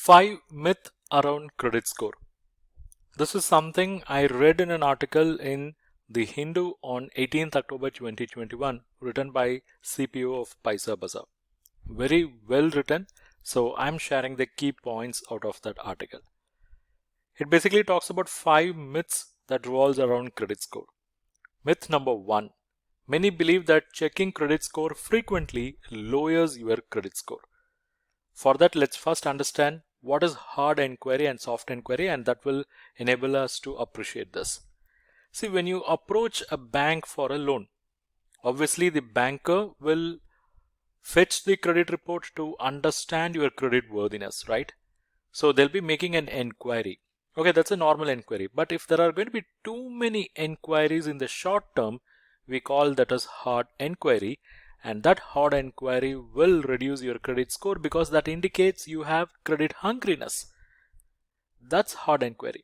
5 myth around credit score. This is something I read in an article in The Hindu on 18th October 2021 written by CPO of Paisabazaar. Very well written, so I'm sharing the key points out of that article. It basically talks about 5 myths that revolves around credit score. Myth number 1. Many believe that checking credit score frequently lowers your credit score. For that, let's first understand what is hard enquiry and soft enquiry, and that will enable us to appreciate this. See, when you approach a bank for a loan, obviously the banker will fetch the credit report to understand your credit worthiness, right? So they'll be making an enquiry. Okay, that's a normal enquiry. But if there are going to be too many enquiries in the short term, we call that as hard enquiry. And that hard enquiry will reduce your credit score because that indicates you have credit hungriness. That's hard enquiry.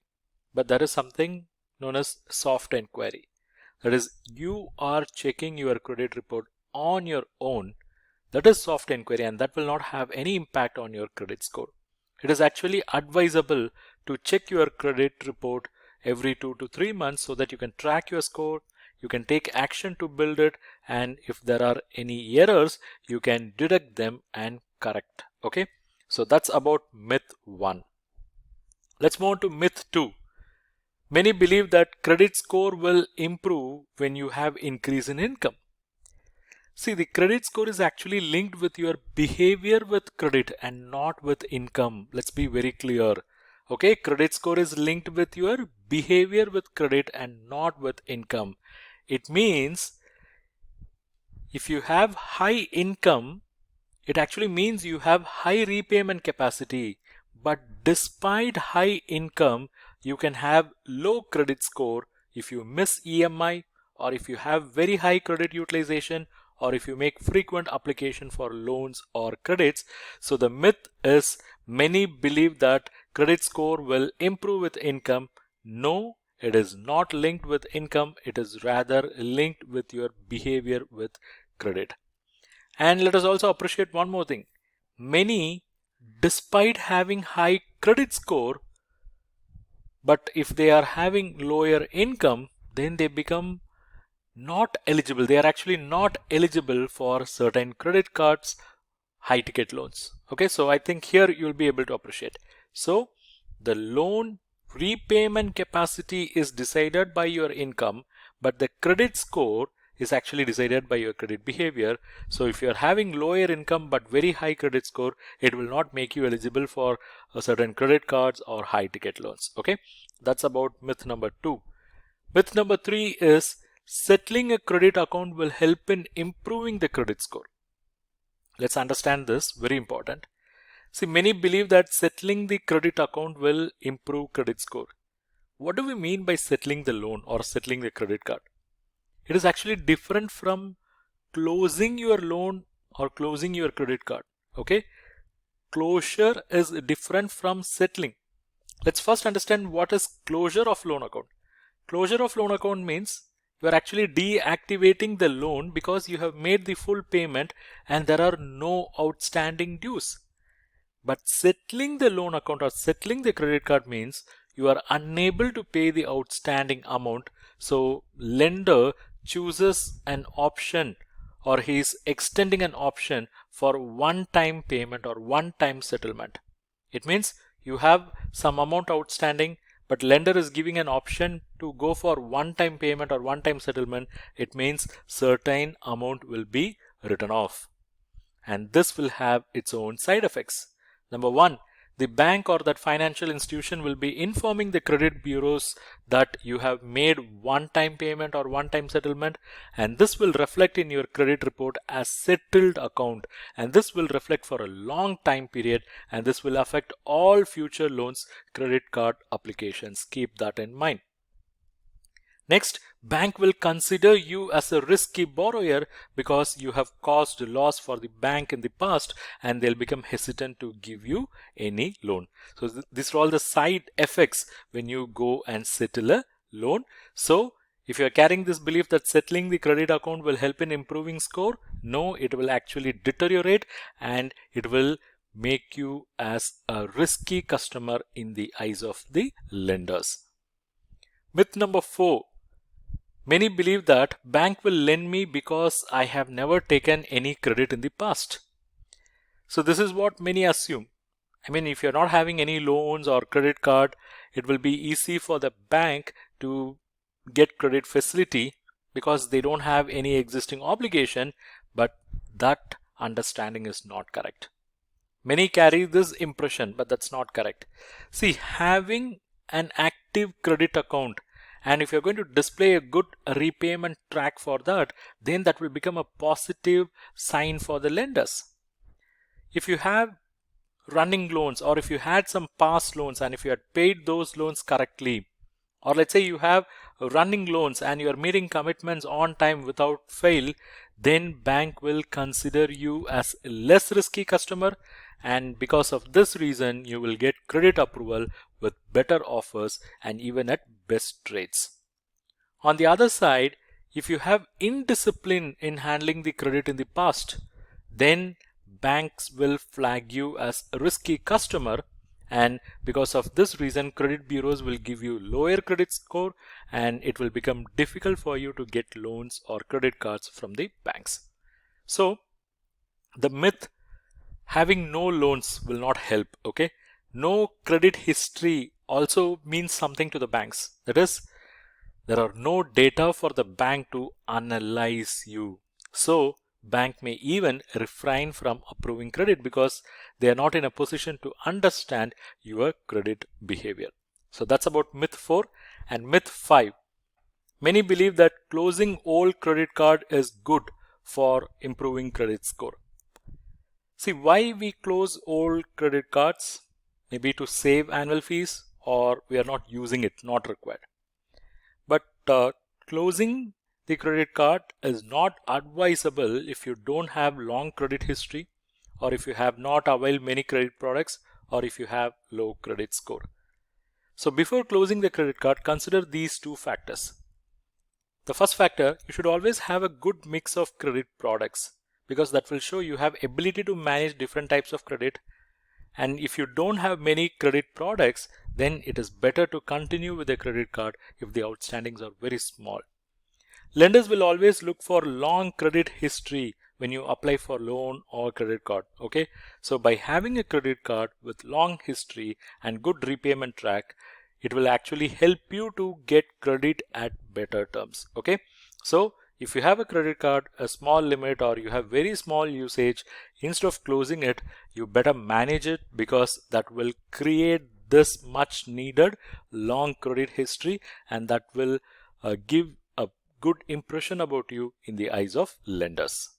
But there is something known as soft enquiry. That is, you are checking your credit report on your own. That is soft enquiry, and that will not have any impact on your credit score. It is actually advisable to check your credit report every 2 to 3 months so that you can track your score, you can take action to build it, and if there are any errors, you can detect them and correct. Okay, so that's about myth 1. Let's move on to myth 2. Many believe that credit score will improve when you have increase in income. See, the credit score is actually linked with your behavior with credit and not with income. Let's be very clear. Okay, credit score is linked with your behavior with credit and not with income. It means if you have high income, it actually means you have high repayment capacity. But despite high income, you can have low credit score if you miss EMI, or if you have very high credit utilization, or if you make frequent application for loans or credits. So the myth is many believe that credit score will improve with income. No, it is not linked with income. It is rather linked with your behavior with credit. And let us also appreciate one more thing. Many, despite having high credit score, but if they are having lower income, then they become not eligible. They are actually not eligible for certain credit cards, high ticket loans. Okay, so I think here you'll be able to appreciate. So the loan repayment capacity is decided by your income, but the credit score is actually decided by your credit behavior. So if you're having lower income but very high credit score, it will not make you eligible for certain credit cards or high ticket loans. Okay, that's about myth number 2. Myth number 3 is settling a credit account will help in improving the credit score. Let's understand this, very important. See, many believe that settling the credit account will improve credit score. What do we mean by settling the loan or settling the credit card? It is actually different from closing your loan or closing your credit card. Okay, closure is different from settling. Let's first understand what is closure of loan account. Closure of loan account means you are actually deactivating the loan because you have made the full payment and there are no outstanding dues. But settling the loan account or settling the credit card means you are unable to pay the outstanding amount. So lender chooses an option, or he is extending an option for one-time payment or one-time settlement. It means you have some amount outstanding, but lender is giving an option to go for one-time payment or one-time settlement. It means certain amount will be written off, and this will have its own side effects. Number 1, the bank or that financial institution will be informing the credit bureaus that you have made one-time payment or one-time settlement, and this will reflect in your credit report as settled account, and this will reflect for a long time period, and this will affect all future loans, credit card applications. Keep that in mind. Next, bank will consider you as a risky borrower because you have caused loss for the bank in the past, and they'll become hesitant to give you any loan. So these are all the side effects when you go and settle a loan. So if you are carrying this belief that settling the credit account will help in improving score, no, it will actually deteriorate and it will make you as a risky customer in the eyes of the lenders. Myth number 4. Many believe that bank will lend me because I have never taken any credit in the past. So this is what many assume. I mean, if you're not having any loans or credit card, it will be easy for the bank to get credit facility because they don't have any existing obligation, but that understanding is not correct. Many carry this impression, but that's not correct. See, having an active credit account, and if you're going to display a good repayment track for that, then that will become a positive sign for the lenders. If you have running loans, or if you had some past loans and if you had paid those loans correctly, or let's say you have running loans and you are meeting commitments on time without fail, then bank will consider you as a less risky customer, and because of this reason you will get credit approval with better offers and even at best rates. On the other side, if you have indiscipline in handling the credit in the past, then banks will flag you as a risky customer, and because of this reason credit bureaus will give you lower credit score and it will become difficult for you to get loans or credit cards from the banks. So the myth having no loans will not help. Okay, no credit history also means something to the banks. That is, there are no data for the bank to analyze you. So bank may even refrain from approving credit because they are not in a position to understand your credit behavior. So that's about myth 4. And myth 5. Many believe that closing old credit card is good for improving credit score. See, why we close old credit cards? Maybe to save annual fees, or we are not using it, not required. But closing the credit card is not advisable if you don't have long credit history, or if you have not availed many credit products, or if you have low credit score. So before closing the credit card, consider these 2 factors. The first factor, you should always have a good mix of credit products, because that will show you have ability to manage different types of credit. And if you don't have many credit products, then it is better to continue with a credit card if the outstandings are very small. Lenders will always look for long credit history when you apply for loan or credit card. Okay, so by having a credit card with long history and good repayment track, it will actually help you to get credit at better terms. Okay, so if you have a credit card, a small limit, or you have very small usage, instead of closing it, you better manage it, because that will create this much needed long credit history, and that will give a good impression about you in the eyes of lenders.